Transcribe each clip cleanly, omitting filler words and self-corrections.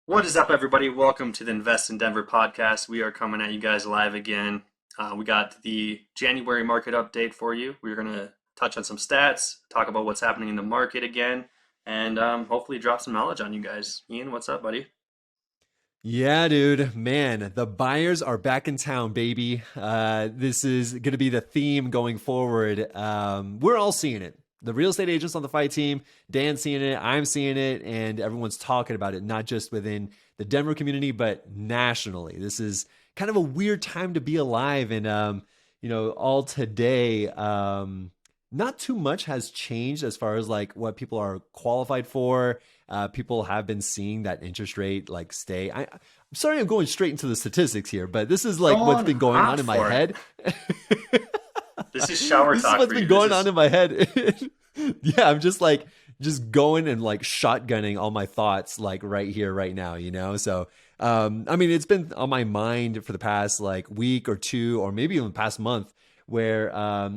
What is up, everybody? Welcome to the Invest in Denver podcast. We are coming at you guys live again. We got the January market update for you. We're going to touch on some stats, talk about what's happening in the market again, and hopefully drop some knowledge on you guys. Ian, what's up, buddy? Yeah, dude, man, the buyers are back in town, baby. This is going to be the theme going forward. We're all seeing it. The real estate agents on the fight team, Dan's seeing it, I'm seeing it, and everyone's talking about it, not just within the Denver community, but nationally. This is kind of a weird time to be alive. And, all today, not too much has changed as far as like what people are qualified for. People have been seeing that interest rate like stay. I'm sorry, I'm going straight into the statistics here, but this is Go like what's on been going hot on in my for it. head. This is shower This is talk what's for been you. going on in my head. Yeah, I'm just going and like shotgunning all my thoughts like right here, right now, So, I mean, it's been on my mind for the past like week or two, or maybe even the past month, where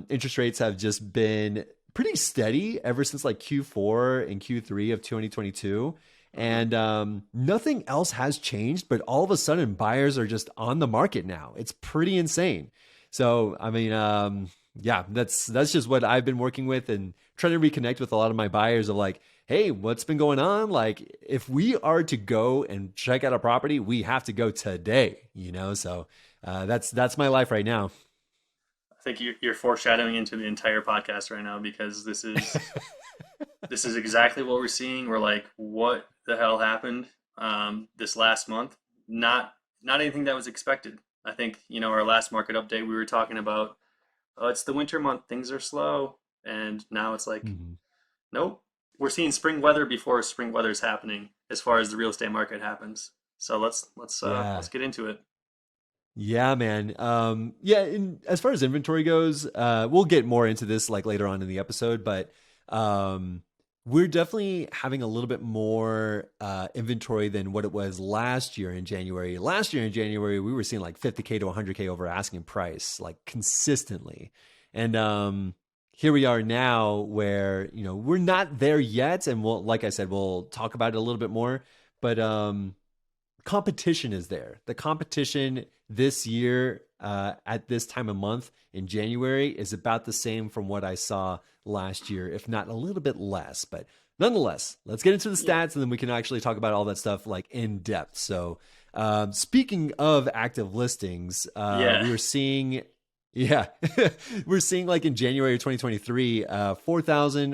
interest rates have just been pretty steady ever since like Q4 and Q3 of 2022. Mhm. And nothing else has changed, but all of a sudden buyers are just on the market now. It's pretty insane. So, I mean, yeah, that's just what I've been working with and trying to reconnect with a lot of my buyers of like, hey, what's been going on? Like, if we are to go and check out a property, we have to go today. So that's my life right now. I think you're foreshadowing into the entire podcast right now because this is exactly what we're seeing. We're like, what the hell happened this last month? Not anything that was expected. I think, our last market update, we were talking about, oh, it's the winter month, things are slow. And now it's like, Mhm. nope, we're seeing spring weather before spring weather is happening as far as the real estate market happens. So let's Yeah. get into it. Yeah, man. Yeah, and as far as inventory goes, we'll get more into this like later on in the episode, but um we're definitely having a little bit more inventory than what it was last year in January. Last year in January, we were seeing like 50K to 100K over asking price, like consistently. And here we are now where, we're not there yet, and we'll, like I said, we'll talk about it a little bit more, but competition is there. The competition this year at this time of month in January is about the same from what I saw last year, if not a little bit less. But nonetheless, let's get into the Yeah. stats and then we can actually talk about all that stuff like in depth. So, speaking of active listings, Yeah. we were seeing. Yeah, we're seeing like in January of 2023,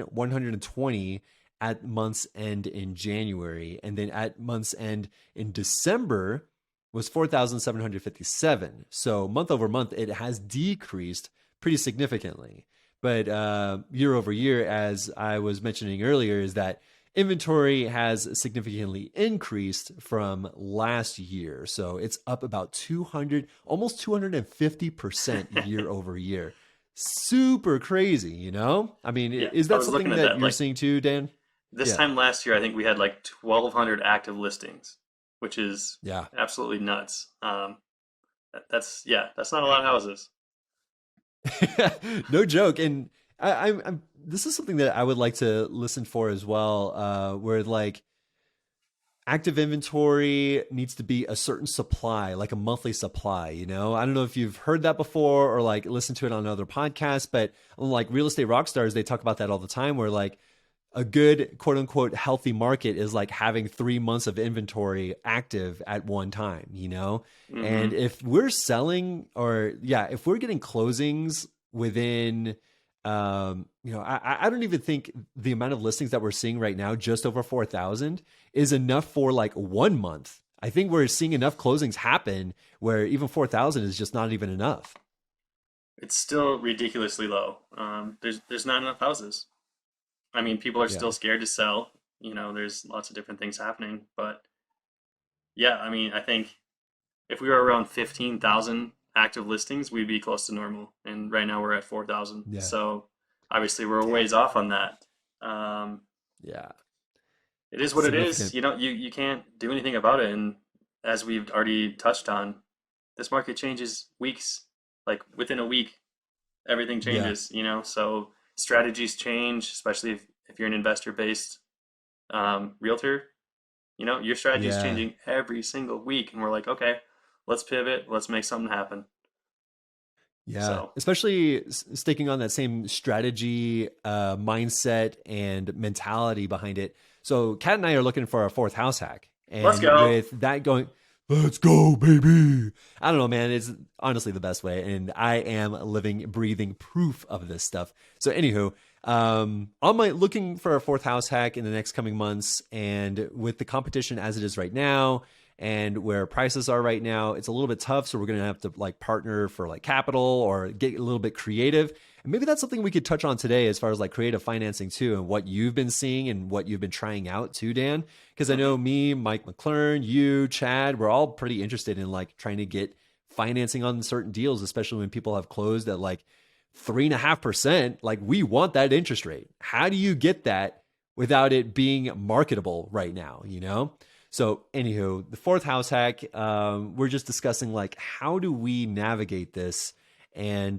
4,120 at month's end in January. And then at month's end in December was 4,757. So month over month, it has decreased pretty significantly. But year over year, as I was mentioning earlier, is that inventory has significantly increased from last year. So it's up about 200, almost 250% year over year. Super crazy. I mean, Yeah. is I that was looking something at that that. you're Like seeing too, Dan? this Yeah. time last year, I think we had like 1,200 active listings, which is Yeah. absolutely nuts. That's not a lot of houses. No joke. And I'm this is something that I would like to listen for as well, where like active inventory needs to be a certain supply, like a monthly supply. I don't know if you've heard that before or like listened to it on other podcasts, but on like real estate rock stars, they talk about that all the time where like a good quote unquote healthy market is like having 3 months of inventory active at one time. And Hmm. if we're selling or yeah, if we're getting closings within I don't even think the amount of listings that we're seeing right now, just over 4,000, is enough for like 1 month. I think we're seeing enough closings happen where even 4,000 is just not even enough. It's still ridiculously low. There's not enough houses. I mean, people are Yeah. still scared to sell. There's lots of different things happening, but yeah, I mean, I think if we were around 15,000 active listings, we'd be close to normal. And right now we're at 4,000. Yeah. So obviously we're a ways off on that. Um, Yeah. it is what it is. Significant. You can't do anything about it. And as we've already touched on, this market changes weeks. Like within a week, everything Yeah. changes. So strategies change, especially if you're an investor based realtor. Your strategy is Yeah. changing every single week, and we're like, okay, let's pivot, let's make something happen. Yeah, So especially sticking on that same strategy, mindset, and mentality behind it. So, Kat and I are looking for a fourth house hack, let's and go. with that going, let's go, baby. I don't know, man. It's honestly the best way, and I am living, breathing proof of this stuff. So, anywho, on my looking for a fourth house hack in the next coming months, and with the competition as it is right now and where prices are right now, it's a little bit tough. So we're going to have to like partner for like capital or get a little bit creative. And maybe that's something we could touch on today as far as like creative financing too, and what you've been seeing and what you've been trying out too, Dan. Because I know Hmm. me, Mike McClern, you, Chad, we're all pretty interested in like trying to get financing on certain deals, especially when people have closed at like 3.5%. Like we want that interest rate. How do you get that without it being marketable right now, you know? So, anywho, the fourth house hack, we're just discussing like how do we navigate this, and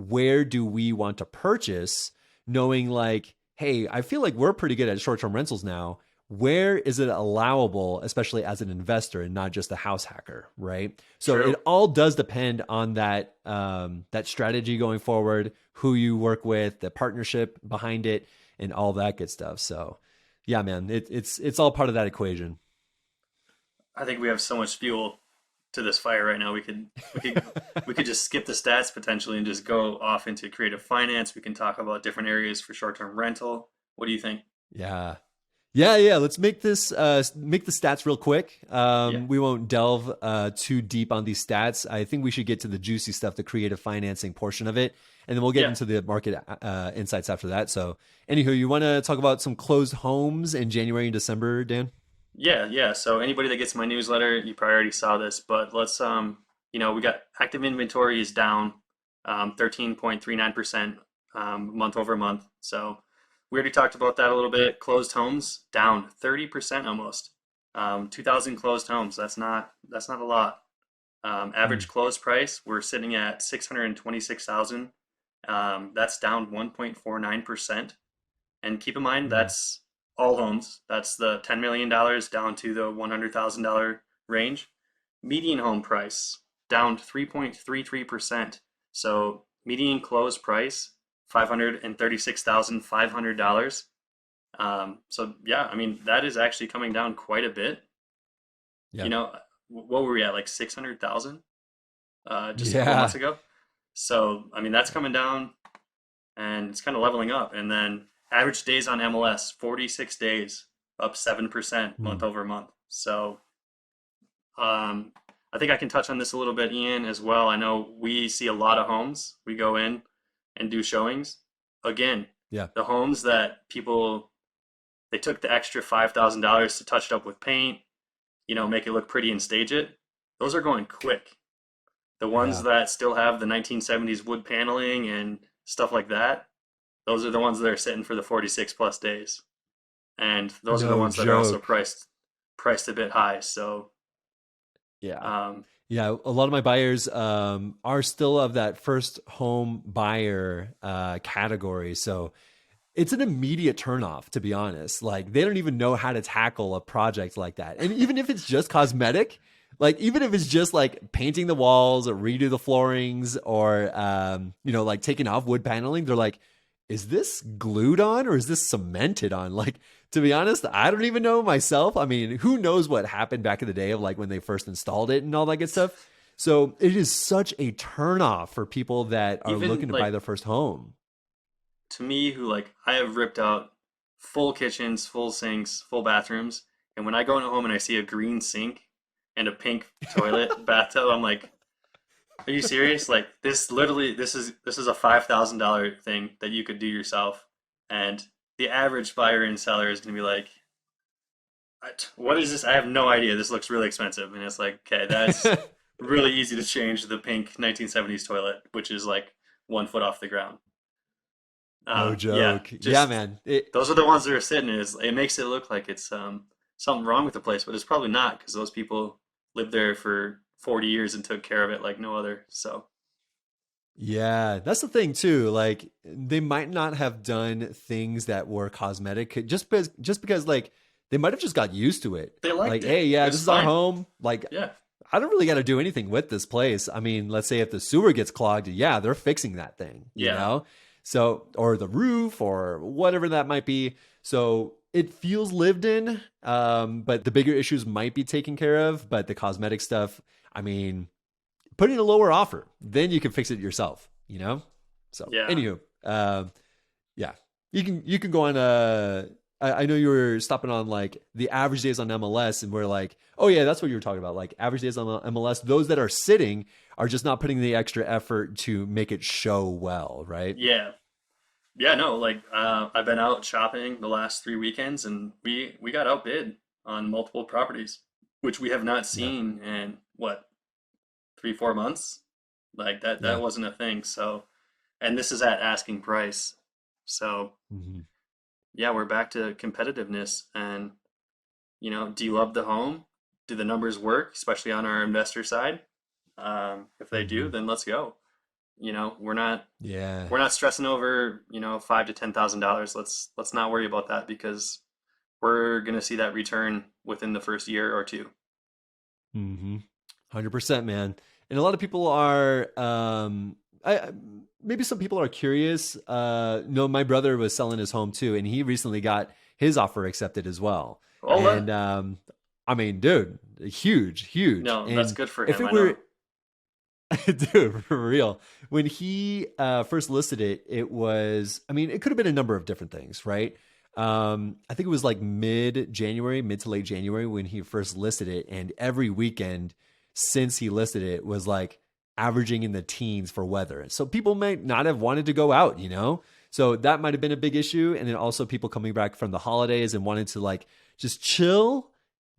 where do we want to purchase, knowing like, hey, I feel like we're pretty good at short term rentals now. Where is it allowable, especially as an investor and not just a house hacker, right? So True. it all does depend on that strategy going forward, who you work with, the partnership behind it, and all that good stuff. So, yeah, man, it's all part of that equation. I think we have so much fuel to this fire right now. We could just skip the stats potentially and just go off into creative finance. We can talk about different areas for short-term rental. What do you think? Yeah. Yeah. Let's make the stats real quick. Yeah. We won't delve too deep on these stats. I think we should get to the juicy stuff, the creative financing portion of it, and then we'll get Yeah. into the market insights after that. So, anywho, you want to talk about some closed homes in January and December, Dan? Yeah, yeah. So anybody that gets my newsletter, you probably already saw this, but let's we got active inventory is down 13.39% month over month. So we already talked about that a little bit. Closed homes down 30% almost. 2,000 closed homes. That's not a lot. Hmm. Average close price, we're sitting at 626,000. That's down 1.49%. And keep in mind, Hmm. that's all homes. That's the $10 million dollars down to the $100,000 range. Median home price down 3.33%. So median close price, $536,500. So yeah, I mean, that is actually coming down quite a bit. You Yeah. know, what were we at? Like 600,000 just a couple months Yeah. ago. So, I mean, that's coming down and it's kind of leveling up. And then average days on MLS, 46 days, up 7% month Hmm. over month. So um, I think I can touch on this a little bit, Ian, as well. I know we see a lot of homes. We go in and do showings. Again, Yeah. the homes that people they took the extra $5,000 to touch it up with paint, make it look pretty and stage it. Those are going quick. The ones Yeah. that still have the 1970s wood paneling and stuff like that, those are the ones that are sitting for the 46 plus days. And those are the No ones that are also joke. priced a bit high. So, Yeah. um, Yeah, a lot of my buyers are still of that first home buyer category. So it's an immediate turnoff, to be honest. Like they don't even know how to tackle a project like that. And even if it's just cosmetic, like even if it's just like painting the walls or redo the floorings or like taking off wood paneling, they're like, is this glued on or is this cemented on? Like, to be honest, I don't even know myself. I mean, who knows what happened back in the day of like when they first installed it and all that good stuff. So it is such a turnoff for people that are even looking to buy like their first home. to me, who like I have ripped out full kitchens, full sinks, full bathrooms, and when I go into a home and I see a green sink and a pink toilet bathtub, I'm like, are you serious? Like this is a $5,000 thing that you could do yourself, and the average buyer and seller is gonna be like, what is this? I have no idea. This looks really expensive. And it's like, okay, that's really easy to change the pink 1970s toilet, which is like 1 foot off the ground. No Yeah, joke. Yeah, just man. It those are the ones that are sitting. It makes it look like it's something wrong with the place, but it's probably not because those people lived there for 40 years and took care of it like no other. So Yeah, that's the thing too. Like they might not have done things that were cosmetic just because like they might have just got used to it. They Like, liked it. hey, yeah, It this was is our fine. home. Like, Yeah. I don't really got to do anything with this place. I mean, let's say if the sewer gets clogged, yeah, they're fixing that thing, you Yeah. know? So, or the roof or whatever that might be. So it feels lived in, but the bigger issues might be taken care of. But the cosmetic stuff, I mean, put in a lower offer, then you can fix it yourself, you know? So, Yeah. anywho, yeah, you can go on. I know you were stopping on like the average days on MLS, and we're like, oh yeah, that's what you were talking about. Like average days on MLS, those that are sitting are just not putting the extra effort to make it show well, right? Yeah. Yeah, no, like I've been out shopping the last 3 weekends and we got outbid on multiple properties, which we have not Yeah, seen in what, 3, 4 months? Like that yeah. wasn't a thing. So, and this is at asking price. So Hmm. yeah, we're back to competitiveness. And do you love the home? Do the numbers work, especially on our investor side? If they do, Hmm. then let's go. We're not Yeah. we're not stressing over, $5,000 to $10,000. Let's not worry about that because we're gonna see that return within the first year or two. 100%, man. And a lot of people are, maybe some people are curious. No, my brother was selling his home too, and he recently got his offer accepted as well. Oh, And I mean, dude, huge, huge. no, that's And good for if him. it I know. were, dude, for real, when he first listed it, it was, I mean, it could have been a number of different things, right? I think it was like mid to late January when he first listed it, and every weekend since he listed it was like averaging in the teens for weather. So people might not have wanted to go out, you know? So that might have been a big issue. And then also people coming back from the holidays and wanted to like just chill,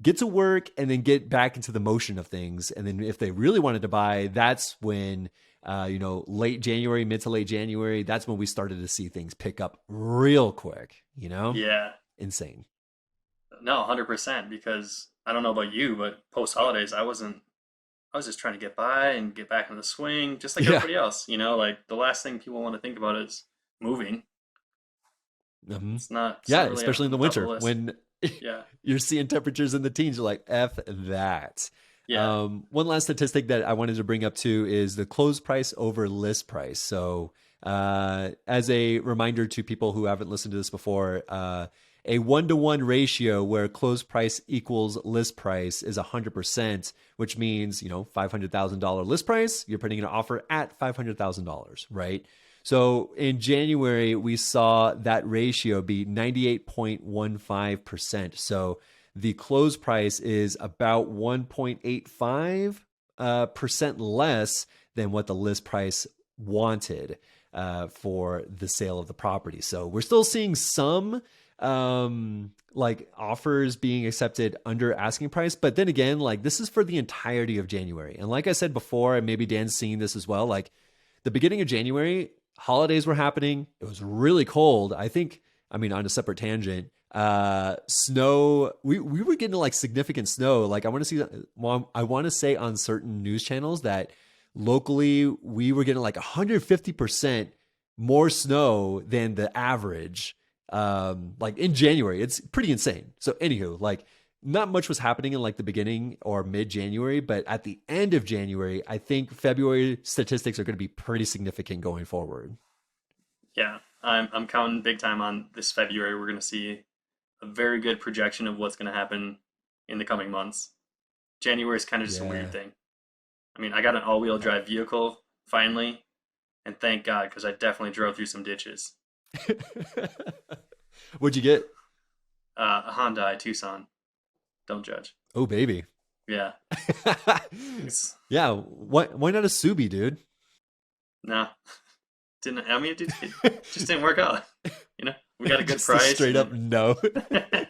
get to work, and then get back into the motion of things. And then if they really wanted to buy, that's when late January, mid to late January, that's when we started to see things pick up real quick, you know? Yeah, Insane. no, 100%. Because I don't know about you, but post holidays, I was just trying to get by and get back in the swing, just like Yeah. everybody else. Like the last thing people want to think about is moving. Hmm. It's Yeah, not really especially in on the top of the winter list. when Yeah, you're seeing temperatures in the teens. You're like, F that. yeah, One last statistic that I wanted to bring up too is the close price over list price. So, as a reminder to people who haven't listened to this before, a 1-to-1 ratio where close price equals list price is 100%, which means, $500,000 list price, you're putting an offer at $500,000, right? So in January, we saw that ratio be 98.15%. So the close price is about 1.85 percent less than what the list price wanted for the sale of the property. So we're still seeing some like offers being accepted under asking price, but then again, like this is for the entirety of January. And like I said before, and maybe Dan's seeing this as well, like the beginning of January, holidays were happening. It was really cold. I think, I mean, on a separate tangent, snow, we were getting like significant snow. Like I want to see, well, I want to say on certain news channels that locally we were getting like 150% more snow than the average. Like in January, it's pretty insane. So anywho, like not much was happening in like the beginning or mid January, but at the end of January, I think February statistics are going to be pretty significant going forward. yeah. I'm counting big time on this February. We're gonna see a very good projection of what's gonna happen in the coming months. January is kind of just a weird Yeah. thing. I mean, I got an all-wheel drive vehicle finally, and thank God because I definitely drove through some ditches. What'd you get? A Hyundai Tucson. Don't judge. Oh, baby. Yeah, it's Yeah. Why not a Subi, dude? no, didn't. I mean, it just didn't work out. We got a good Just a price, straight up and no. then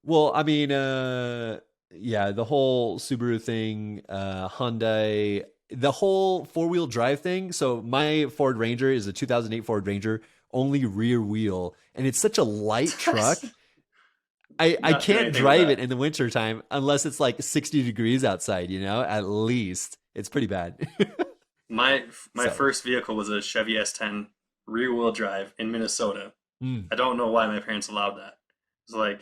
Well, I mean, yeah, the whole Subaru thing, Hyundai, the whole four-wheel drive thing. So my Ford Ranger is a 2008 Ford Ranger, only rear wheel, and it's such a light truck. I not do can't anything with drive it that. in the wintertime unless it's like 60 degrees outside, at least. It's pretty bad. My my So, first vehicle was a Chevy S10 rear wheel drive in Minnesota. Mm, I don't know why my parents allowed that. It's like,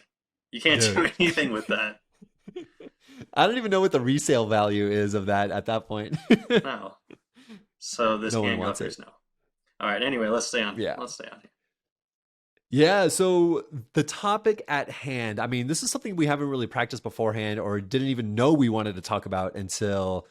you can't dude. do anything with that. I don't even know what the resale value is of that at that point. No. So this No one can't go wants through it. snow. All right. Anyway, let's stay on. Yeah. Let's stay on here. Yeah, so the topic at hand, I mean, this is something we haven't really practiced beforehand or didn't even know we wanted to talk about until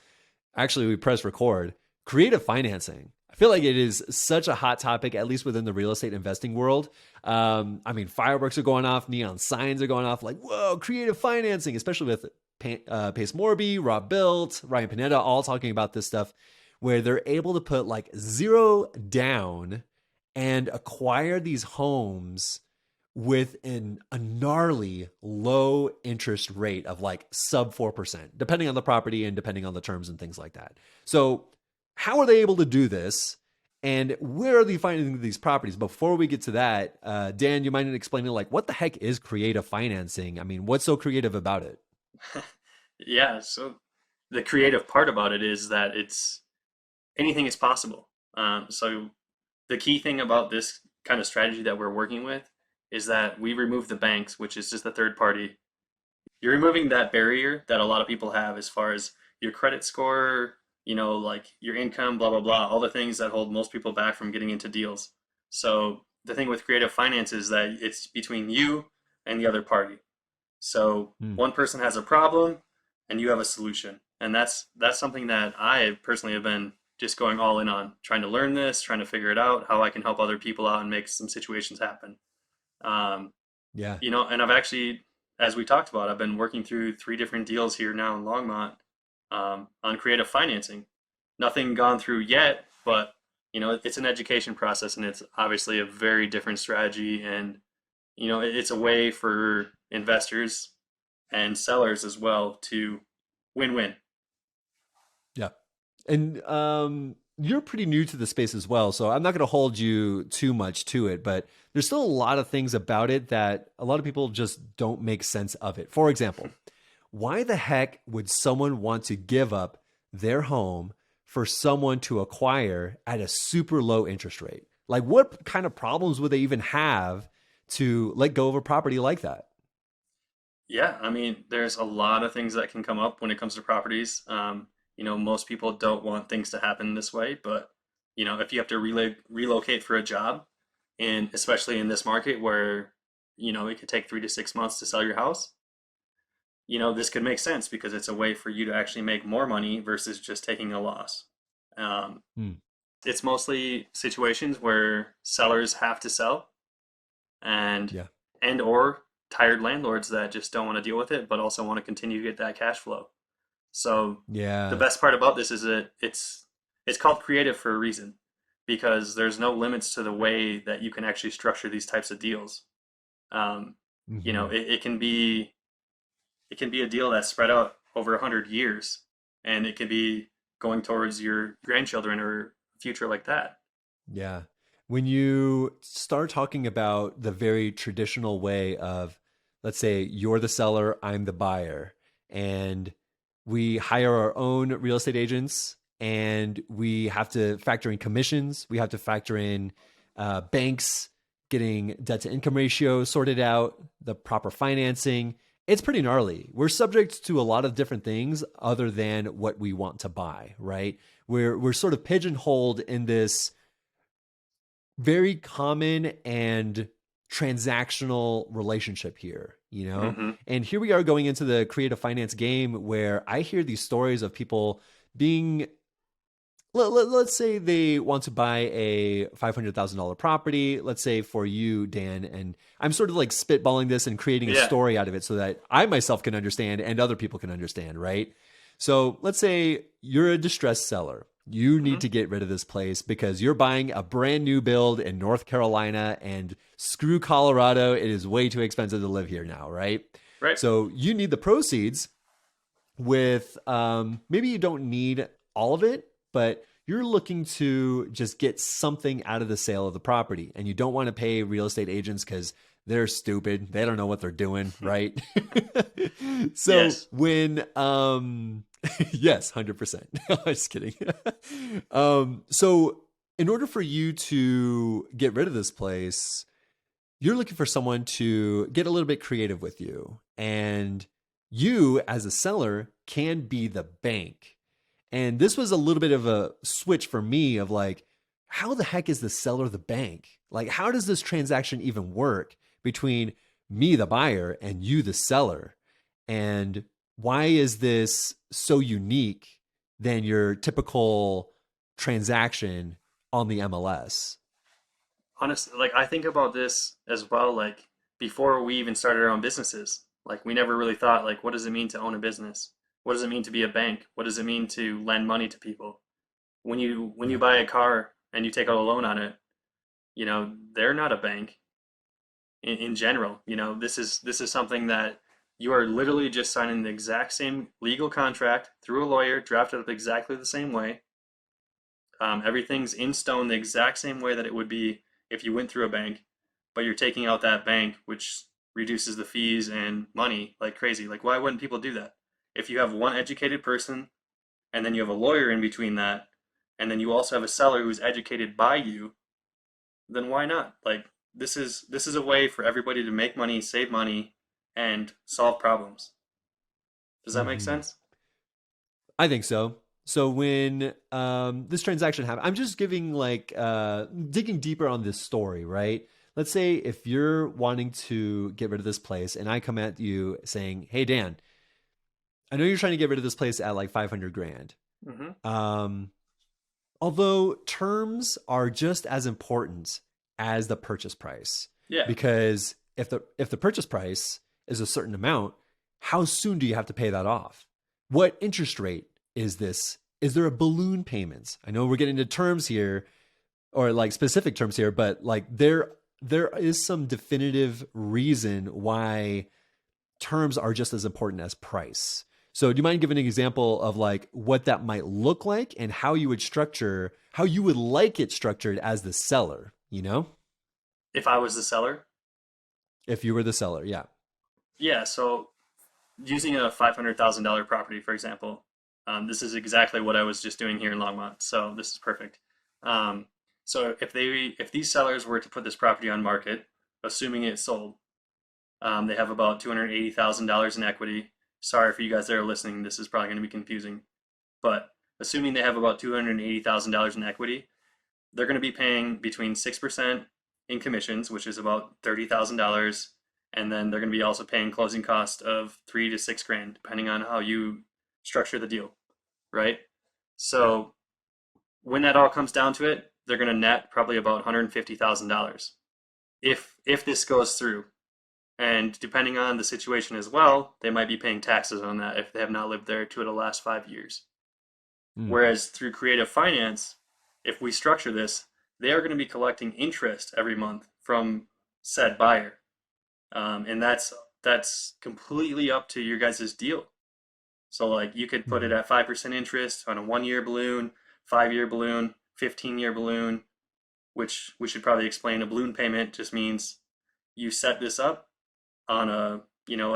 actually we pressed record. Creative financing. I feel like it is such a hot topic, at least within the real estate investing world. I mean, fireworks are going off, neon signs are going off, like, whoa, creative financing, especially with Pace Morby, Rob Built, Ryan Pineda, all talking about this stuff, where they're able to put like zero down and acquire these homes with a gnarly low interest rate of like sub 4%, depending on the property and depending on the terms and things like that. So, how are they able to do this? And where are they finding these properties? Before we get to that, Dan, you mind explaining like what the heck is creative financing? I mean, what's so creative about it? Yeah. So the creative part about it is that it's anything is possible. So the key thing about this kind of strategy that we're working with is that we remove the banks, which is just the third party. You're removing that barrier that a lot of people have as far as your credit score, like your income, blah, blah, blah, all the things that hold most people back from getting into deals. So the thing with creative finance is that it's between you and the other party. So Hmm. one person has a problem and you have a solution. And that's something that I personally have been just going all in on, trying to learn this, trying to figure it out, how I can help other people out and make some situations happen. Um, Yeah. and I've actually, as we talked about, I've been working through 3 different deals here now in Longmont on creative financing. Nothing gone through yet, but it's an education process, and it's obviously a very different strategy, and it's a way for investors and sellers as well to win-win. Yeah. And you're pretty new to the space as well, so I'm not going to hold you too much to it, but there's still a lot of things about it that a lot of people just don't make sense of it. For example, why the heck would someone want to give up their home for someone to acquire at a super low interest rate? Like, what kind of problems would they even have to let go of a property like that? Yeah, I mean, there's a lot of things that can come up when it comes to properties. Most people don't want things to happen this way, but if you have to relocate for a job, and especially in this market where it could take 3 to 6 months to sell your house, this could make sense because it's a way for you to actually make more money versus just taking a loss. Um, Hmm. it's mostly situations where sellers have to sell and Yeah. or tired landlords that just don't want to deal with it, but also want to continue to get that cash flow. So the Yeah. best part about this is that it's called creative for a reason because there's no limits to the way that you can actually structure these types of deals. Um, Hmm. it can be a deal that's spread out over 100 years, and it could be going towards your grandchildren or future like that. Yeah. When you start talking about the very traditional way of, let's say, you're the seller, I'm the buyer, and we hire our own real estate agents and we have to factor in commissions, we have to factor in banks getting debt to income ratio sorted out, the proper financing. It's pretty gnarly. We're subject to a lot of different things other than what we want to buy, right? We're sort of pigeonholed in this very common and transactional relationship here, you know? Hmm. And here we are going into the creative finance game where I hear these stories of people being, let's say they want to buy a $500,000 property, let's say for you, Dan, and I'm sort of like spitballing this and creating a Yeah. story out of it so that I myself can understand and other people can understand, right? So let's say you're a distressed seller. You need Hmm. to get rid of this place because you're buying a brand new build in North Carolina and screw Colorado. It is way too expensive to live here now, right? Right. So you need the proceeds with maybe you don't need all of it, but you're looking to just get something out of the sale of the property and you don't want to pay real estate agents because they're stupid. They don't know what they're doing, right? So Yes. when yes, 100%. I'm just kidding. So in order for you to get rid of this place, you're looking for someone to get a little bit creative with you. And you, as a seller, can be the bank. And this was a little bit of a switch for me of like, how the heck is the seller the bank? Like, how does this transaction even work between me, the buyer, and you, the seller? And why is this so unique than your typical transaction on the MLS? Honestly, like I think about this as well, like before we even started our own businesses, like we never really thought like what does it mean to own a business? What does it mean to be a bank? What does it mean to lend money to people? When you Yeah. buy a car and you take out a loan on it, they're not a bank in general. This is something that you are literally just signing the exact same legal contract through a lawyer, drafted up exactly the same way. Everything's in stone the exact same way that it would be if you went through a bank, but you're taking out that bank, which reduces the fees and money like crazy. Like, why wouldn't people do that? If you have one educated person and then you have a lawyer in between that, and then you also have a seller who's educated by you, then why not? Like, this is a way for everybody to make money, save money, and solve problems. Does that make Mm-hmm. sense? I think so. So when this transaction happened, I'm just giving like digging deeper on this story, right? Let's say if you're wanting to get rid of this place, and I come at you saying, "Hey Dan, I know you're trying to get rid of this place at like 500 grand. Mm-hmm. Um, although terms are just as important as the purchase price, Yeah. because if the purchase price is a certain amount, how soon do you have to pay that off? What interest rate is this? Is there a balloon payment? I know we're getting into terms here or like specific terms here, but like there is some definitive reason why terms are just as important as price. So do you mind giving an example of like what that might look like and how you would like it structured as the seller, If I was the seller, if you were the seller? Yeah. yeah. So using a $500,000 property, for example, this is exactly what I was just doing here in Longmont. So this is perfect. Um, so if these sellers were to put this property on market, assuming it sold, they have about $280,000 in equity. Sorry for you guys that are listening. This is probably going to be confusing, but assuming they have about $280,000 in equity, they're going to be paying between 6% in commissions, which is about $30,000, and then they're going to be also paying closing cost of 3 to 6 grand, depending on how you structure the deal, right? So when that all comes down to it, they're going to net probably about $150,000 if this goes through. And depending on the situation as well, they might be paying taxes on that if they have not lived there 2 of the last 5 years. Mm. Whereas through creative finance, if we structure this, they are going to be collecting interest every month from said buyer, and that's completely up to your guys' deal. So like you could put it Mm-hmm. at 5% interest on a 1 year balloon, 5 year balloon, 15-year balloon, which we should probably explain. A balloon payment just means you set this up on a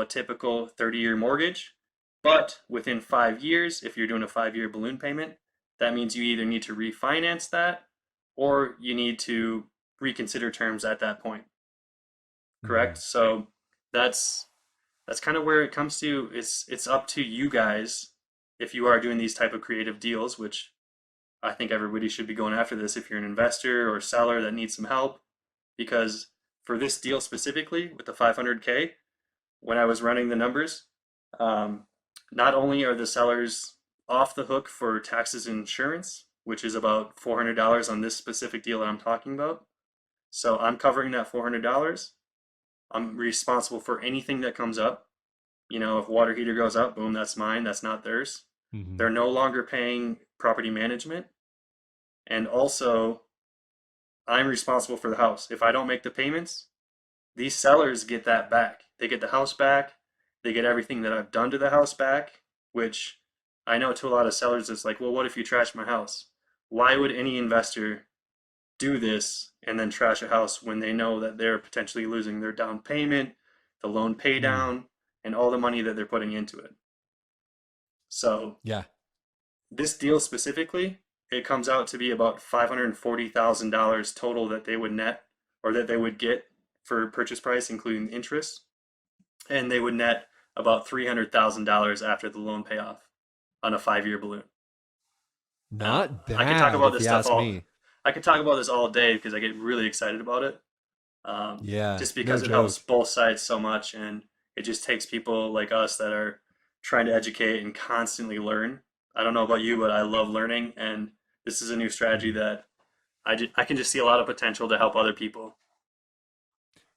typical 30-year mortgage, but within 5 years, if you're doing a 5 year balloon payment, that means you either need to refinance that or you need to reconsider terms at that point. Mm-hmm. Correct? So that's that's kind of where it comes to. It's up to you guys if you are doing these type of creative deals, which I think everybody should be going after this if you're an investor or seller that needs some help. Because for this deal specifically with the 500K, when I was running the numbers, um, not only are the sellers off the hook for taxes and insurance, which is about $400 on this specific deal that I'm talking about. So I'm covering that $400. I'm responsible for anything that comes up. If water heater goes up, boom, that's mine. That's not theirs. Mm-hmm. They're no longer paying property management. And also, I'm responsible for the house. If I don't make the payments, these sellers get that back. They get the house back. They get everything that I've done to the house back, which I know to a lot of sellers, it's like, well, what if you trash my house? Why would any investor do this and then trash a house when they know that they're potentially losing their down payment, the loan pay Mm. down, and all the money that they're putting into it? So Yeah. this deal specifically, it comes out to be about $540,000 total that they would net or that they would get for purchase price, including interest, and they would net about $300,000 after the loan payoff on a 5-year balloon. Not I could talk bad, about if this you stuff ask all. me. I could talk about this all day because I get really excited about it. Yeah, Just no because it helps joke. both sides so much, and it just takes people like us that are trying to educate and constantly learn. I don't know about you, but I love learning, and this is a new strategy Mhm. that I can just see a lot of potential to help other people.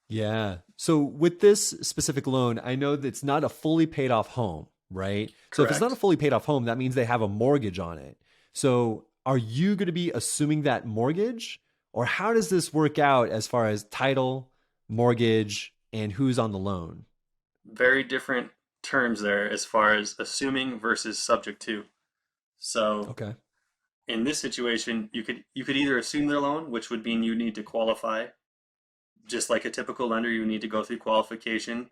Yeah. So with this specific loan, I know that it's not a fully paid off home, right? So if it's not a Correct. fully paid off home, that means they have a mortgage on it. So are you going to be assuming that mortgage, or how does this work out as far as title, mortgage, and who's on the loan? Very different terms there as far as assuming versus subject to. So Okay. in this situation, you could either assume their loan, which would mean you need to qualify, just like a typical lender, you need to go through qualification,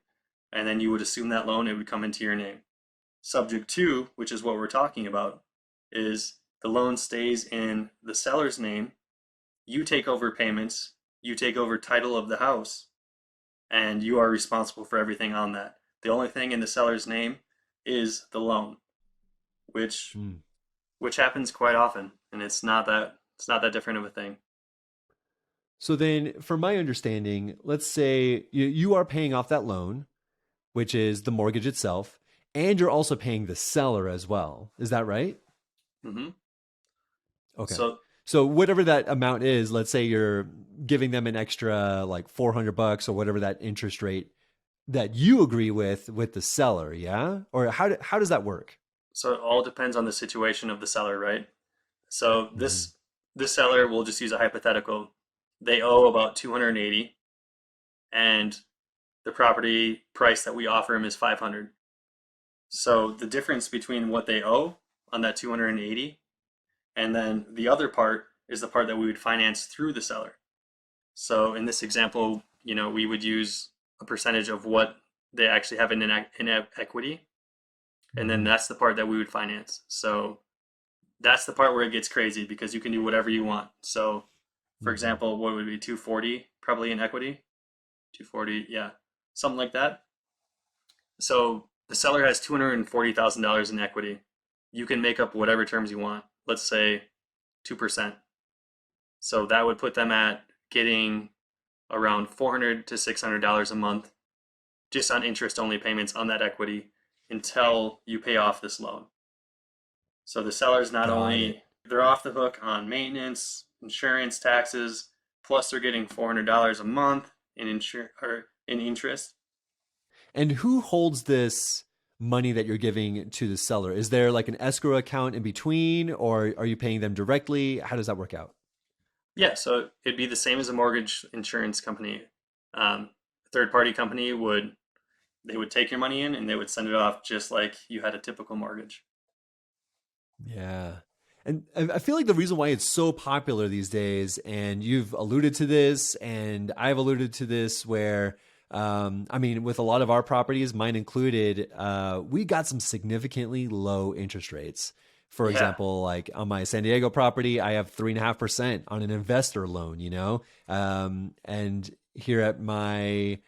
and then you would assume that loan, it would come into your name. Subject to, which is what we're talking about, is the loan stays in the seller's name, you take over payments, you take over title of the house, and you are responsible for everything on that. The only thing in the seller's name is the loan, which Hmm. which happens quite often, and it's not that different of a thing. So then, from my understanding, let's say you are paying off that loan, which is the mortgage itself, and you're also paying the seller as well. Is that right? Hmm. Okay. So So whatever that amount is, let's say you're giving them an extra like $400 or whatever that interest rate that you agree with the seller, yeah? Or how does that work? so it all depends on the situation of the seller, right? So Hmm. this seller, we'll just use a hypothetical. They owe about 280, and the property price that we offer them is 500. So the difference between what they owe on that 280 and then the other part is the part that we would finance through the seller. So in this example, we would use a percentage of what they actually have in equity, and then Hmm. that's the part that we would finance. So that's the part where it gets crazy because you can do whatever you want. So, for Hmm. example, what would be 240 probably in equity? 240, yeah, something like that. So the seller has $240,000 in equity. You can make up whatever terms you want. Let's say 2%. So that would put them at getting around $400 to $600 a month just on interest only payments on that equity until you pay off this loan. So the sellers not Got it. only they're off the hook on maintenance, insurance, taxes, plus they're getting $400 a month in interest. And who holds this money that you're giving to the seller? Is there like an escrow account in between, or are you paying them directly? How does that work out? Yeah, so it'd be the same as a mortgage insurance company. A third party company would take your money in and they would send it off just like you had a typical mortgage. Yeah. And I feel like the reason why it's so popular these days, and you've alluded to this, and I've alluded to this, where, I mean, with a lot of our properties, mine included, we got some significantly low interest rates. For Yeah, example, like on my San Diego property, I have 3.5% on an investor loan, and here at my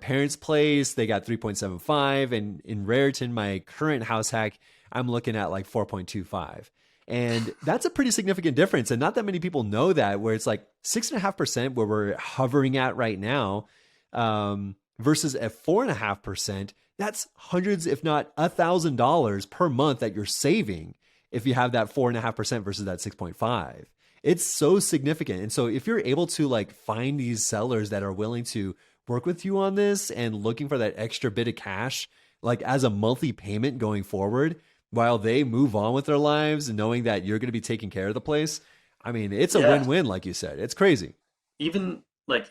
parents' place, they got 3.75, and in Raritan, my current house hack, I'm looking at like 4.25. And that's a pretty significant difference. And not that many people know that, where it's like 6.5% where we're hovering at right now, versus at 4.5%. That's hundreds, if not $1,000 per month that you're saving if you have that 4.5% versus that 6.5. It's so significant. And so if you're able to like find these sellers that are willing to work with you on this and looking for that extra bit of cash, like as a monthly payment going forward, while they move on with their lives and knowing that you're going to be taking care of the place. I mean, it's a yeah. win-win, like you said. It's crazy. Even like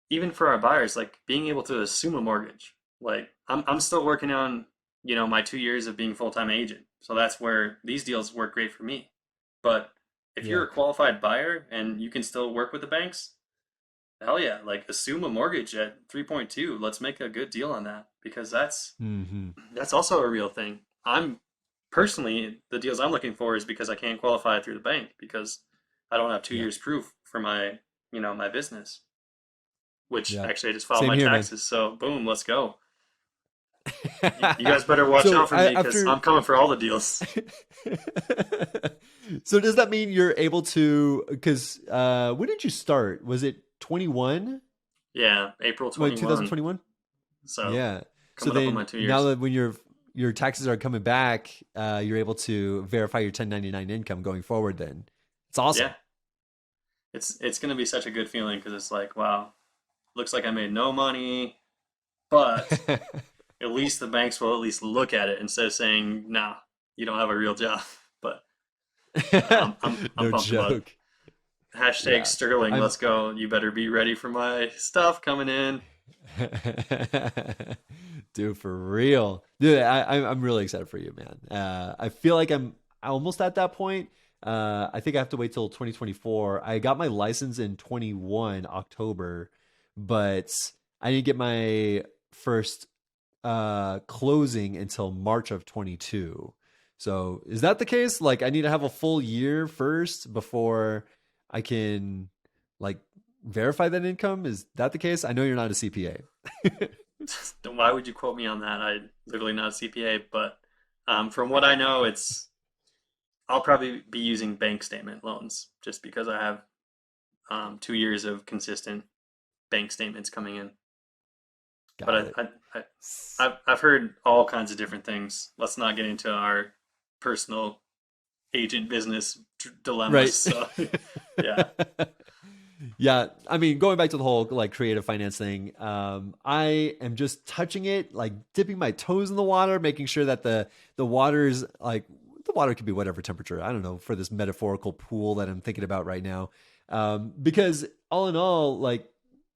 even for our buyers, like being able to assume a mortgage. Like I'm still working on, my 2 years of being full time agent. So that's where these deals work great for me. But if you're Yeah. a qualified buyer and you can still work with the banks, hell yeah, like assume a mortgage at 3.2. Let's make a good deal on that because that's Hmm. that's also a real thing. I'm personally the deals I'm looking for is because I can't qualify through the bank because I don't have two Yeah. years proof for my business. which Yeah. actually I just filed Same my here, man. taxes. So boom, let's go. You guys better watch So out for me because after I'm coming for all the deals. So does that mean you're able to, because when did you start? Was it 21? Yeah, April What, 21. 2021? So Yeah. So coming up on my then two now years. that when your taxes are coming back, you're able to verify your 1099 income going forward then. It's Yeah, awesome. it's gonna be such a good feeling because it's like, wow, looks like I made no money, but at least the banks will at least look at it instead of saying, "Nah, you don't have a real job." But I'm No pumped about it. joke. Hashtag Yeah. Sterling, I'm let's go. You better be ready for my stuff coming in. Dude, for real. Dude, I'm really excited for you, man. I feel like I'm almost at that point. I think I have to wait till 2024. I got my license in 21 October, but I didn't get my first closing until March of 22. So is that the case? Like I need to have a full year first before I can like verify that income? Is that the case? I know you're not a CPA. Why would you quote me on that? I literally not a CPA, but from what I know, it's I'll probably be using bank statement loans just because I have 2 years of consistent bank statements coming in. Got But it. I've heard all kinds of different things. Let's not get into our personal agent business dilemmas. Right. So yeah, Yeah, I mean, going back to the whole like creative finance thing, I am just touching it, like dipping my toes in the water, making sure that the water is like the water could be whatever temperature. I don't know for this metaphorical pool that I'm thinking about right now, because all in all, like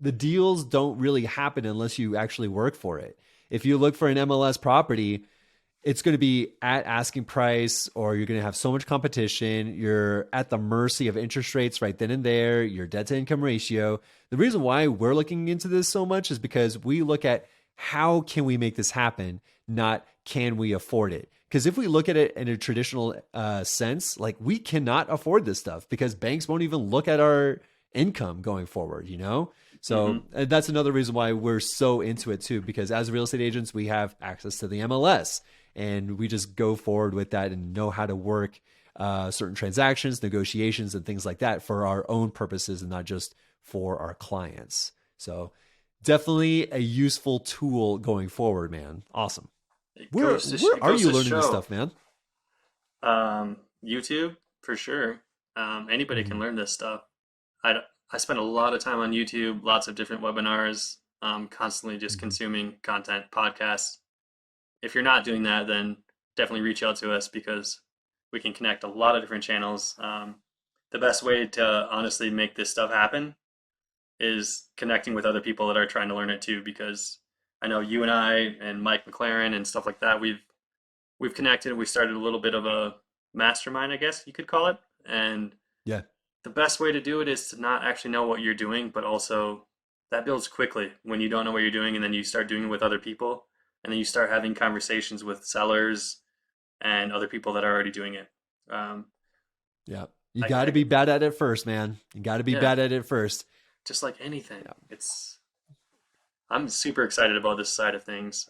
the deals don't really happen unless you actually work for it. If you look for an MLS property, it's going to be at asking price or you're going to have so much competition. You're at the mercy of interest rates right then and there, your debt to income ratio. The reason why we're looking into this so much is because we look at how can we make this happen, not can we afford it. Because if we look at it in a traditional sense, like we cannot afford this stuff because banks won't even look at our income going forward, you know? hmm So that's another reason why we're so into it too, because as real estate agents, we have access to the MLS and we just go forward with that and know how to work certain transactions, negotiations, and things like that for our own purposes and not just for our clients. So definitely a useful tool going forward, man. Awesome. Where it are goes you to learning this show. stuff, man? YouTube for sure. Anybody can Mhm. learn this stuff. I I spend a lot of time on YouTube, lots of different webinars, constantly just Mhm. consuming content, podcasts. If you're not doing that, then definitely reach out to us because we can connect a lot of different channels. The best way to honestly make this stuff happen is connecting with other people that are trying to learn it too. Because I know you and I and Mike McLaren and stuff like that. We've connected. We started a little bit of a mastermind, I guess you could call it. And Yeah. the best way to do it is to not actually know what you're doing, but also that builds quickly when you don't know what you're doing, and then you start doing it with other people, and then you start having conversations with sellers and other people that are already doing it. Um, Yeah. You got to I be bad at it first, man. You got to be yeah, bad at it first. just like anything, Yeah. it's I'm super excited about this side of things.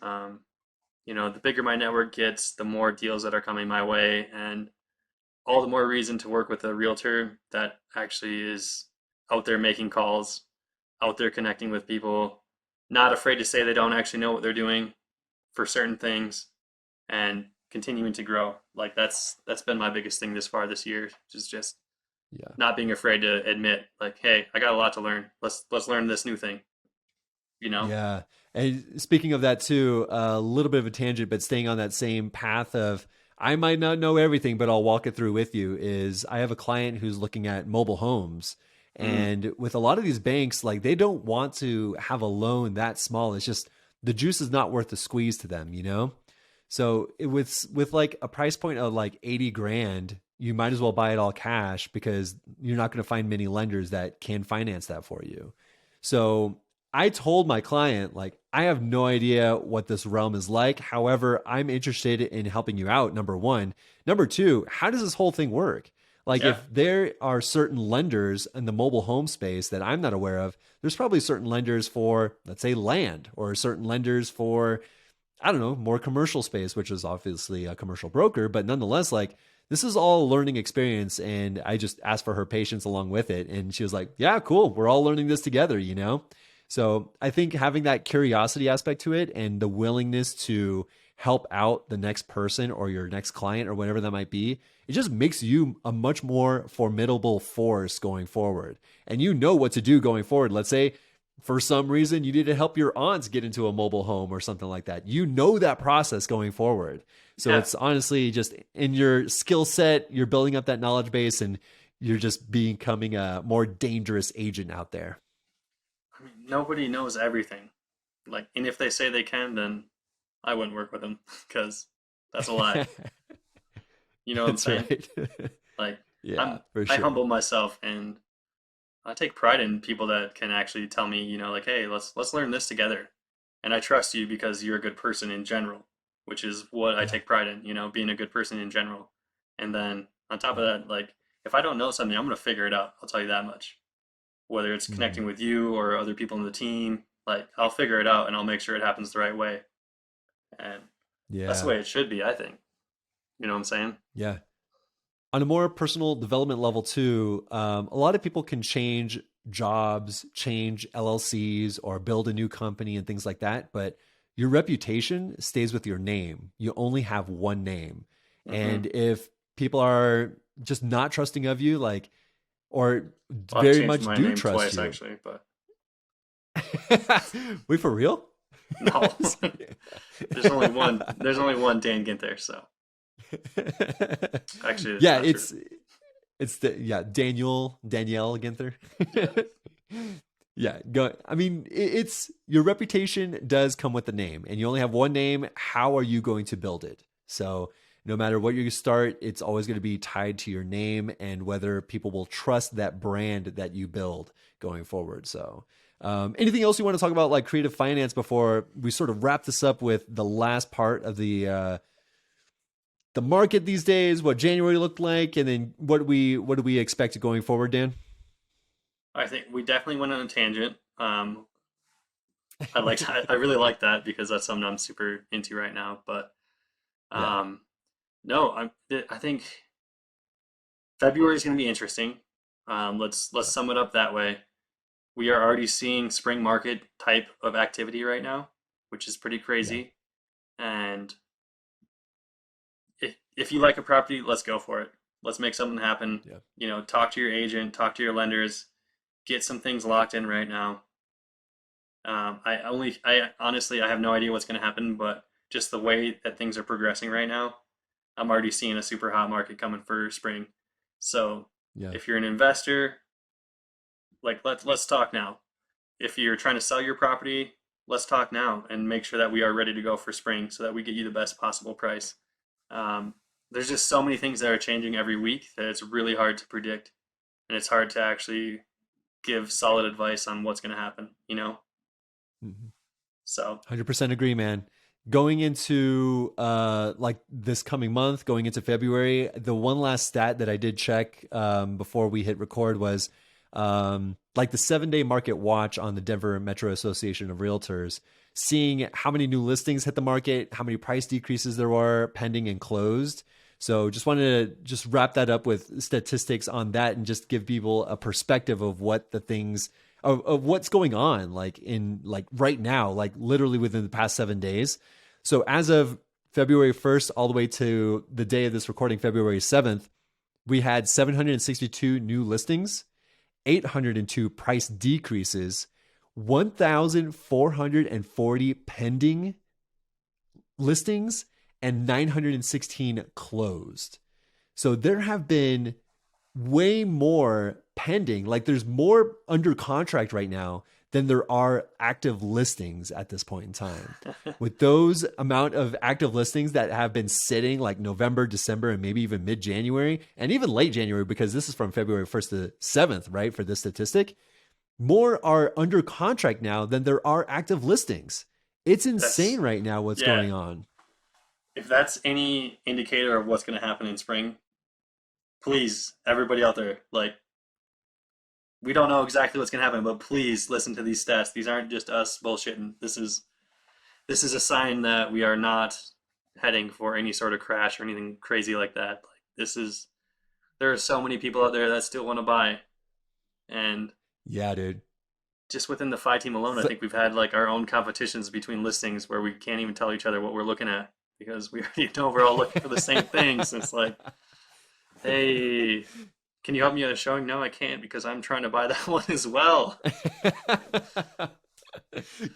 The bigger my network gets, the more deals that are coming my way, and all the more reason to work with a realtor that actually is out there making calls, out there connecting with people, not afraid to say they don't actually know what they're doing for certain things, and continuing to grow. Like that's been my biggest thing this far this year, is just Yeah. not being afraid to admit, like, hey, I got a lot to learn. Let's learn this new thing. You know? Yeah. And speaking of that too, a little bit of a tangent, but staying on that same path of I might not know everything, but I'll walk it through with you is I have a client who's looking at mobile homes. Mm, And with a lot of these banks, like they don't want to have a loan that small. It's just the juice is not worth the squeeze to them, you know? So with like a price point of like 80 grand, you might as well buy it all cash because you're not going to find many lenders that can finance that for you. So I told my client, like, I have no idea what this realm is like. However, I'm interested in helping you out. Number one. Number two, how does this whole thing work? Like Yeah. if there are certain lenders in the mobile home space that I'm not aware of, there's probably certain lenders for, let's say, land, or certain lenders for, I don't know, more commercial space, which is obviously a commercial broker, but nonetheless, like this is all a learning experience. And I just asked for her patience along with it. And she was like, yeah, cool. We're all learning this together, you know? So I think having that curiosity aspect to it and the willingness to help out the next person or your next client or whatever that might be, it just makes you a much more formidable force going forward. And you know what to do going forward. Let's say for some reason you need to help your aunts get into a mobile home or something like that. You know that process going forward. So Yeah. it's honestly just in your skill set, you're building up that knowledge base and you're just becoming a more dangerous agent out there. I mean, nobody knows everything. Like, and if they say they can, then I wouldn't work with them because that's a lie. You know what I'm That's saying? right. Like, Yeah, I'm for I sure. humble myself and I take pride in people that can actually tell me, like, hey, let's learn this together. And I trust you because you're a good person in general, which is what I Yeah. take pride in, being a good person in general. And then on top of Yeah. that, like if I don't know something, I'm gonna figure it out. I'll tell you that much. Whether it's connecting Mhm. with you or other people in the team, like I'll figure it out and I'll make sure it happens the right way. And that's the Yeah. way it should be, I think. You know what I'm saying? Yeah. On a more personal development level too, a lot of people can change jobs, change LLCs, or build a new company and things like that. But your reputation stays with your name. You only have one name. Mm-hmm. And if people are just not trusting of you, like, or Well, I've very changed much my do name trust twice you. actually, but Wait, for real? no. There's only one Dan Guenther, so actually it's Yeah, not true. it's the yeah Danielle Ginther. Yeah. Yeah, go. I mean, it's your reputation does come with the name, and you only have one name. How are you going to build it? So, no matter what you start, it's always going to be tied to your name and whether people will trust that brand that you build going forward. So, anything else you want to talk about, like creative finance, before we sort of wrap this up with the last part of the market these days, what January looked like, and then what do we expect going forward, Dan? I think we definitely went on a tangent. I really like that because that's something I'm super into right now. But Yeah, um, no, I think February is going to be interesting. Let's yeah, sum it up that way. We are already seeing spring market type of activity right now, which is pretty yeah, crazy. And if you like a property, let's go for it. Let's make something happen. yeah. Talk to your agent, talk to your lenders, get some things locked in right now. I honestly, I have no idea what's going to happen, but just the way that things are progressing right now, I'm already seeing a super hot market coming for spring. So Yeah. if you're an investor, like let's talk now. If you're trying to sell your property, let's talk now and make sure that we are ready to go for spring so that we get you the best possible price. Um, there's just so many things that are changing every week that it's really hard to predict, and it's hard to actually give solid advice on what's going to happen. Mhm. So 100% agree, man. Going into like this coming month, going into February, the one last stat that I did check before we hit record was like the 7-day market watch on the Denver Metro Association of Realtors, seeing how many new listings hit the market, how many price decreases there were pending and closed. So just wanted to just wrap that up with statistics on that and just give people a perspective of what the things of what's going on like in like right now, like literally within the past 7 days. So as of February 1st all the way to the day of this recording, February 7th, we had 762 new listings, 802 price decreases, 1,440 pending listings, and 916 closed. So there have been way more pending. Like there's more under contract right now than there are active listings at this point in time. With those amount of active listings that have been sitting like November, December, and maybe even mid-January, and even late January, because this is from February 1st to 7th, right? For this statistic, more are under contract now than there are active listings. It's insane that's right now what's yeah. going on. If that's any indicator of what's going to happen in spring, please, everybody out there, like, we don't know exactly what's gonna happen, but please listen to these stats. These aren't just us bullshitting. This is a sign that we are not heading for any sort of crash or anything crazy like that. Like, there are so many people out there that still want to buy, and Yeah, dude. just within the FI team alone, I So, think we've had like our own competitions between listings where we can't even tell each other what we're looking at because we already know we're all looking for the same things. It's like, hey, can you help me at a showing? No, I can't because I'm trying to buy that one as well.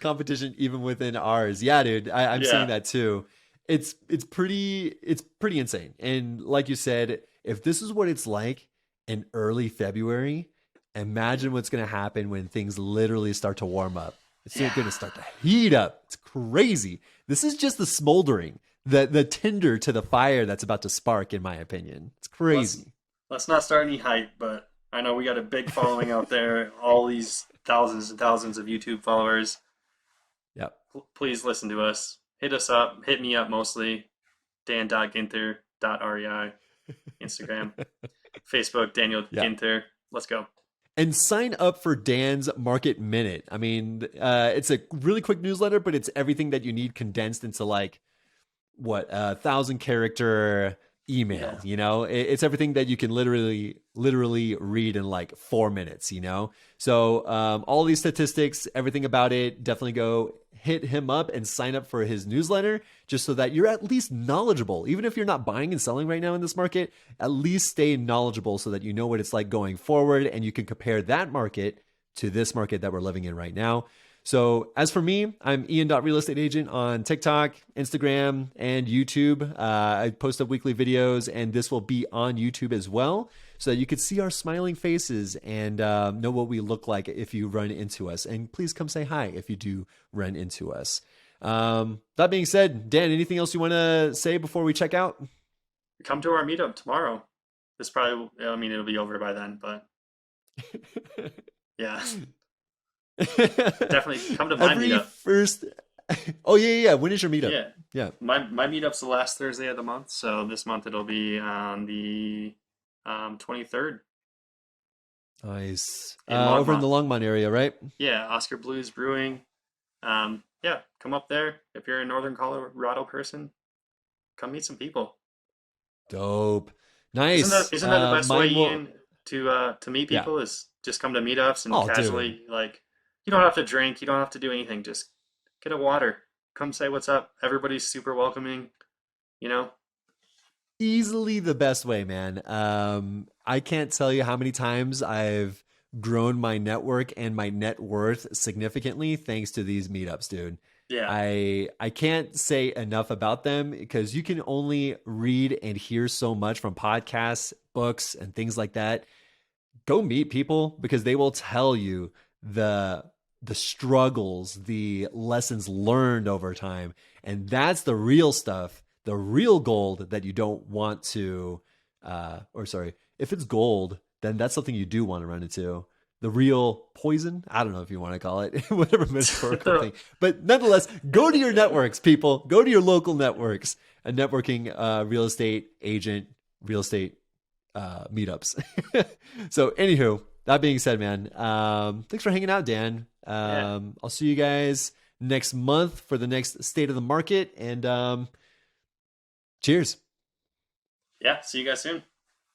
competition even within ours. Yeah, dude. I'm seeing Yeah, that too. It's pretty insane. And like you said, if this is what it's like in early February, imagine what's gonna happen when things literally start to warm up. It's yeah. gonna start to heat up. It's crazy. This is just the smoldering, the tinder to the fire that's about to spark, in my opinion. It's Let's crazy. let's not start any hype, but I know we got a big following out there. All these thousands and thousands of YouTube followers. Yep. Please listen to us. Hit us up. Hit me up mostly. Dan.Guenther.rei. Instagram. Facebook, Daniel Yeah. Guenther. Let's go. And sign up for Dan's Market Minute. I mean, it's a really quick newsletter, but it's everything that you need condensed into like what 1,000 character email. Yeah. It's everything that you can literally read in like 4 minutes. So all these statistics, everything about it, definitely go hit him up and sign up for his newsletter just so that you're at least knowledgeable. Even if you're not buying and selling right now in this market, at least stay knowledgeable so that you know what it's like going forward and you can compare that market to this market that we're living in right now. So as for me, I'm Ian.realestateagent on TikTok, Instagram, and YouTube. I post up weekly videos, and this will be on YouTube as well, so that you can see our smiling faces and know what we look like if you run into us. And please come say hi if you do run into us. That being said, Dan, anything else you want to say before we check out? Come to our meetup tomorrow. This probably, I mean, it'll be over by then, but yeah, definitely come to my Every meetup. first. Oh, yeah. When is your meetup? Yeah. Yeah. My meetup's the last Thursday of the month, so this month it'll be on the 23rd Nice. in Over in Longmont. the Longmont area, right? Yeah, Oscar Blues Brewing. Yeah, come up there if you're a Northern Colorado person. Come meet some people. Dope. Isn't that Nice. isn't that the best way, Mine will. Ian, to meet Yeah. people is just come to meetups and Oh, dude. casually like you don't have to drink, you don't have to do anything, just get a water. Come say what's up. Everybody's super welcoming, you know? Easily the best way, man. I can't tell you how many times I've grown my network and my net worth significantly thanks to these meetups, dude. Yeah. I can't say enough about them because you can only read and hear so much from podcasts, books, and things like that. Go meet people because they will tell you the the struggles, the lessons learned over time, and that's the real stuff, the real gold that you don't want to or sorry, if it's gold, then that's something you do want to run into. The real poison, I don't know if you want to call it, whatever metaphorical thing. But nonetheless, go to your networks, people. Go to your local networks. A networking real estate agent, real estate meetups. So, anywho, that being said, man, thanks for hanging out, Dan. Yeah. I'll see you guys next month for the next state of the market. And cheers. Yeah. See you guys soon.